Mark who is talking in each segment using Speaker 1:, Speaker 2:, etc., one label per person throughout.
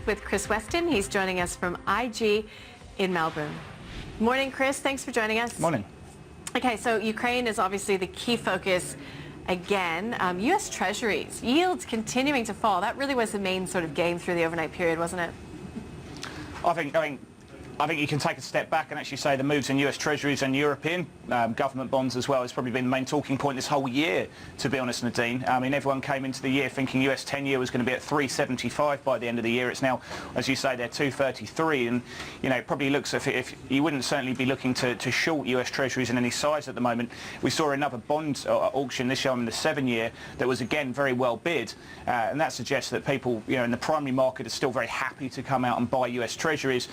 Speaker 1: with Chris Weston. He's joining us from IG in Melbourne. Morning, Chris. Thanks for joining us.
Speaker 2: Morning.
Speaker 1: Okay, so Ukraine is obviously the key focus again. U.S. Treasuries, yields continuing to fall. That really was the main sort of game through the overnight period, wasn't it?
Speaker 2: I think you can take a step back and actually say the moves in US Treasuries and European government bonds as well has probably been the main talking point this whole year, to be honest, Nadine. I mean, everyone came into the year thinking US 10-year was going to be at 3.75 by the end of the year. It's now, as you say, they're 2.33, and it probably looks if you wouldn't certainly be looking to short US Treasuries in any size at the moment. We saw another bond auction this year in the 7-year that was again very well bid, and that suggests that people in the primary market are still very happy to come out and buy US Treasuries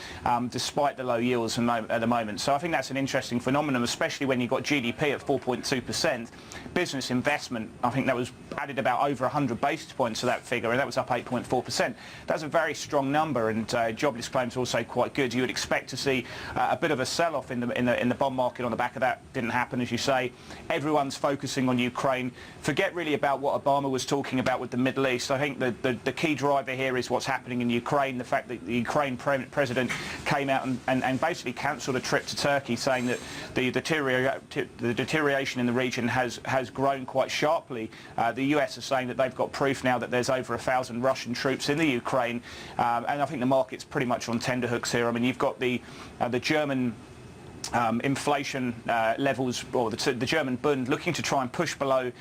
Speaker 2: despite the low yields at the moment. So I think that's an interesting phenomenon, especially when you've got GDP at 4.2%. Business investment, I think that was added about over 100 basis points to that figure, and that was up 8.4%. That's a very strong number, and jobless claims are also quite good. You would expect to see a bit of a sell-off in the bond market on the back of that. Didn't happen, as you say. Everyone's focusing on Ukraine. Forget really about what Obama was talking about with the Middle East. I think the key driver here is what's happening in Ukraine. The fact that the Ukraine president came out and basically cancelled a trip to Turkey, saying that the deterioration in the region has grown quite sharply. The US is saying that they've got proof now that there's over 1,000 Russian troops in the Ukraine, and I think the market's pretty much on tenterhooks here. I mean, you've got the German inflation levels, or the German Bund looking to try and push below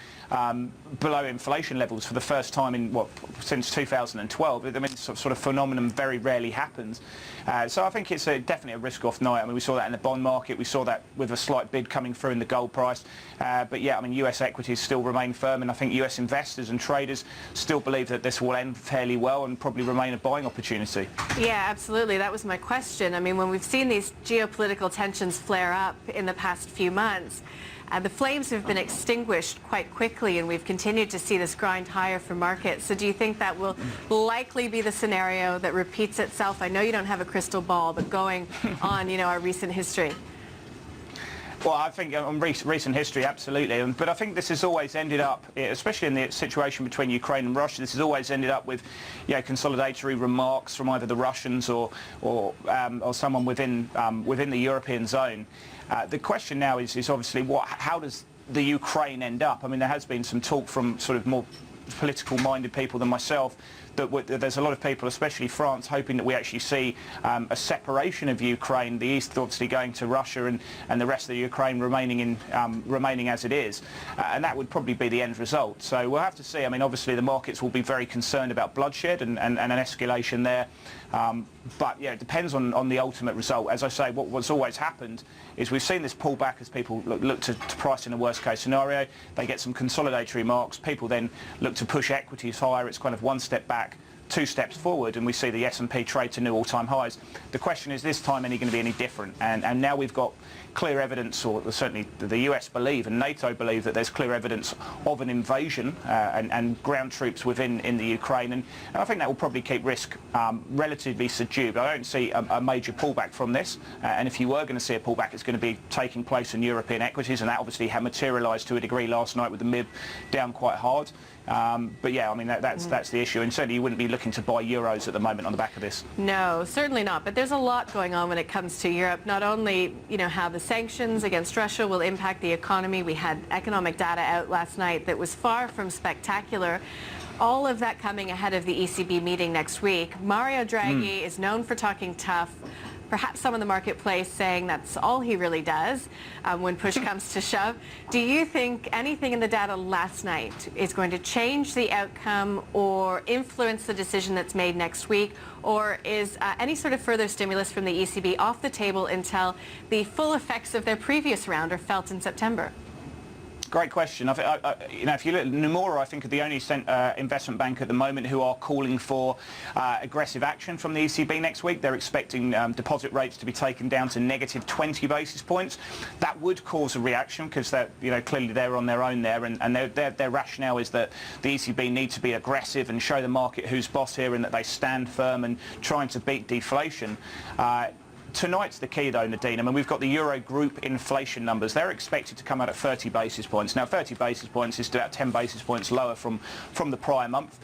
Speaker 2: inflation levels for the first time in since 2012. I mean, this sort of phenomenon very rarely happens. So I think it's definitely a risk-off night. I mean, we saw that in the bond market. We saw that with a slight bid coming through in the gold price. But yeah, I mean, US equities still remain firm, and I think US investors and traders still believe that this will end fairly well and probably remain a buying opportunity.
Speaker 1: Yeah, absolutely. That was my question. I mean, when we've seen these geopolitical tensions flare up in the past few months, the flames have been extinguished quite quickly, and we've continued to see this grind higher for markets. So do you think that will likely be the scenario that repeats itself? I know you don't have a crystal ball, but going on, our recent history.
Speaker 2: Well, I think on recent history, absolutely. But I think this has always ended up, especially in the situation between Ukraine and Russia, this has always ended up with consolidatory remarks from either the Russians or someone within the European zone. The question now is obviously how does the Ukraine end up? I mean, there has been some talk from sort of more political-minded people than myself that there's a lot of people, especially France, hoping that we actually see a separation of Ukraine, the east obviously going to Russia and the rest of the Ukraine remaining as it is, and that would probably be the end result. So we'll have to see. I mean, obviously the markets will be very concerned about bloodshed and an escalation there, but yeah, it depends on the ultimate result. As I say, what's always happened is we've seen this pullback as people look to price in a worst case scenario. They get some consolidatory marks. People then look to push equities higher. It's kind of one step back, 2 steps forward, and we see the S&P trade to new all-time highs. The question is, this time, going to be any different? And now we've got clear evidence, or certainly the US believe and NATO believe, that there's clear evidence of an invasion and ground troops in the Ukraine, and I think that will probably keep risk relatively subdued. I don't see a major pullback from this, and if you were going to see a pullback, it's going to be taking place in European equities, and that obviously had materialised to a degree last night with the MIB down quite hard. But yeah, I mean, that's the issue, and certainly you wouldn't be looking to buy euros at the moment on the back of this.
Speaker 1: No, certainly not. But there's a lot going on when it comes to Europe. Not only, how the sanctions against Russia will impact the economy. We had economic data out last night that was far from spectacular. All of that coming ahead of the ECB meeting next week. Mario Draghi is known for talking tough. Perhaps some in the marketplace saying that's all he really does when push comes to shove. Do you think anything in the data last night is going to change the outcome or influence the decision that's made next week? Or is any sort of further stimulus from the ECB off the table until the full effects of their previous round are felt in September?
Speaker 2: Great question. If you look at Nomura, I think are the only investment bank at the moment who are calling for aggressive action from the ECB next week. They're expecting deposit rates to be taken down to negative 20 basis points. That would cause a reaction because clearly they're on their own there, and their rationale is that the ECB need to be aggressive and show the market who's boss here, and that they stand firm and trying to beat deflation. Tonight's the key, though, Nadine. I mean, we've got the Eurogroup inflation numbers. They're expected to come out at 30 basis points. Now, 30 basis points is about 10 basis points lower from the prior month.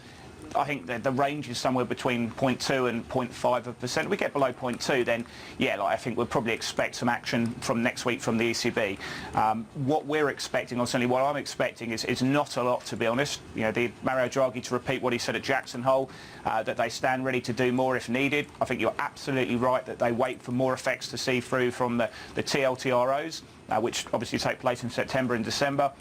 Speaker 2: I think the range is somewhere between 0.2 and 0.5%. We get below 0.2, then yeah, I think we'll probably expect some action from next week from the ECB. What we're expecting, or certainly what I'm expecting, is not a lot, to be honest. The Mario Draghi to repeat what he said at Jackson Hole, that they stand ready to do more if needed. I think you're absolutely right that they wait for more effects to see through from the TLTROs, which obviously take place in September and December.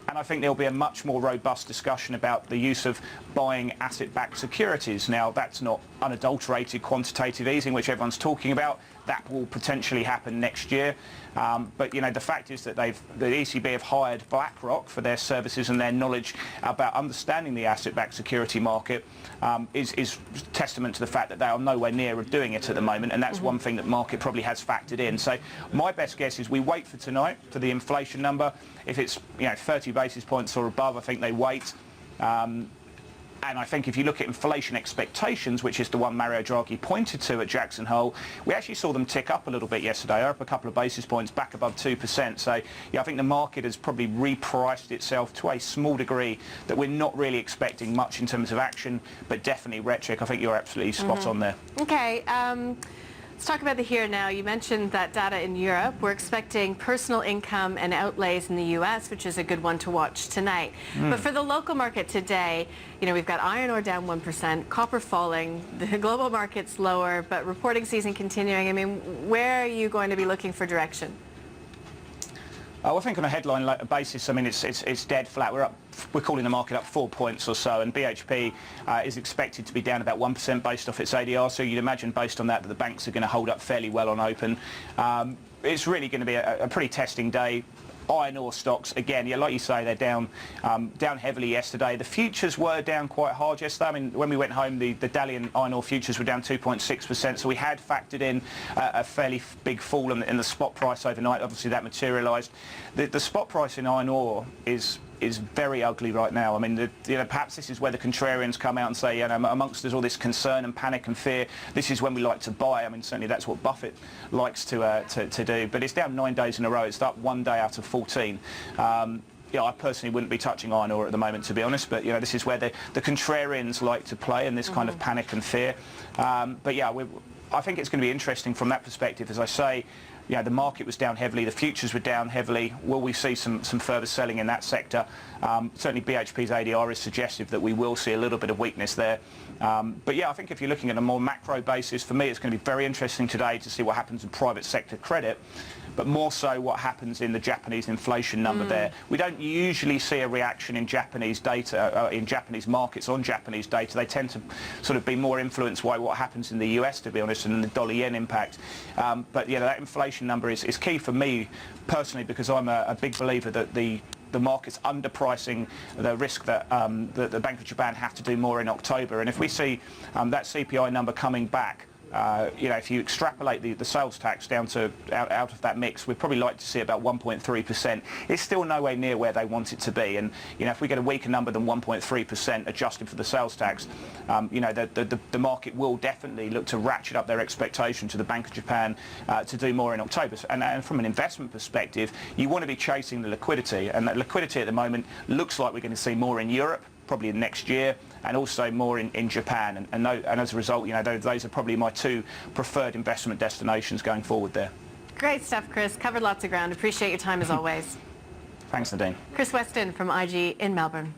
Speaker 2: And I think there'll be a much more robust discussion about the use of buying asset-backed securities. Now, that's not unadulterated quantitative easing, which everyone's talking about. That will potentially happen next year. But the fact is that the ECB have hired BlackRock for their services and their knowledge about understanding the asset-backed security market is testament to the fact that they are nowhere near doing it at the moment, and that's one thing that market probably has factored in. So my best guess is we wait for tonight for the inflation number. If it's 30 basis points or above, I think they wait. And I think if you look at inflation expectations, which is the one Mario Draghi pointed to at Jackson Hole, we actually saw them tick up a little bit yesterday, up a couple of basis points, back above 2%. So yeah, I think the market has probably repriced itself to a small degree that we're not really expecting much in terms of action, but definitely rhetoric. I think you're absolutely spot on there.
Speaker 1: Okay. Let's talk about the here and now. You mentioned that data in Europe. We're expecting personal income and outlays in the US, which is a good one to watch tonight. But for the local market today, we've got iron ore down 1%, copper falling, the global market's lower, but reporting season continuing. I mean, where are you going to be looking for direction?
Speaker 2: I think on a headline basis, I mean, it's dead flat. We're calling the market up 4 points or so, and BHP is expected to be down about 1% based off its ADR. So you'd imagine, based on that the banks are going to hold up fairly well on open. It's really going to be a pretty testing day. Iron ore stocks, again, yeah, like you say, they're down heavily yesterday. The futures were down quite hard yesterday. I mean, when we went home, the Dalian iron ore futures were down 2.6%, so we had factored in a fairly big fall in the spot price overnight. Obviously, that materialised. The spot price in iron ore is very ugly right now. I mean, perhaps this is where the contrarians come out and say, amongst there's all this concern and panic and fear, this is when we like to buy. I mean, certainly that's what Buffett likes to do. But it's down 9 days in a row. It's up 1 day out of 14. I personally wouldn't be touching iron ore at the moment, to be honest. But this is where the contrarians like to play, and this kind of panic and fear. But yeah, I think it's going to be interesting from that perspective. As I say, the market was down heavily, the futures were down heavily. Will we see some further selling in that sector? Certainly BHP's ADR is suggestive that we will see a little bit of weakness there. But yeah, I think if you're looking at a more macro basis, for me it's going to be very interesting today to see what happens in private sector credit, but more so what happens in the Japanese inflation number there. We don't usually see a reaction in Japanese data, in Japanese markets on Japanese data. They tend to sort of be more influenced by what happens in the US, to be honest, and the dollar-yen impact. But that inflation number is key for me personally, because I'm a big believer that the market's underpricing the risk that the Bank of Japan have to do more in October. And if we see that CPI number coming back, if you extrapolate the sales tax down to out of that mix, we'd probably like to see about 1.3%. It's still nowhere near where they want it to be, and if we get a weaker number than 1.3% adjusted for the sales tax, the market will definitely look to ratchet up their expectation to the Bank of Japan to do more in October. And from an investment perspective, you want to be chasing the liquidity, and that liquidity at the moment looks like we're going to see more in Europe, probably next year, and also more in Japan. And as a result, those are probably my two preferred investment destinations going forward there.
Speaker 1: Great stuff, Chris. Covered lots of ground. Appreciate your time as always.
Speaker 2: Thanks, Nadine.
Speaker 1: Chris Weston from IG in Melbourne.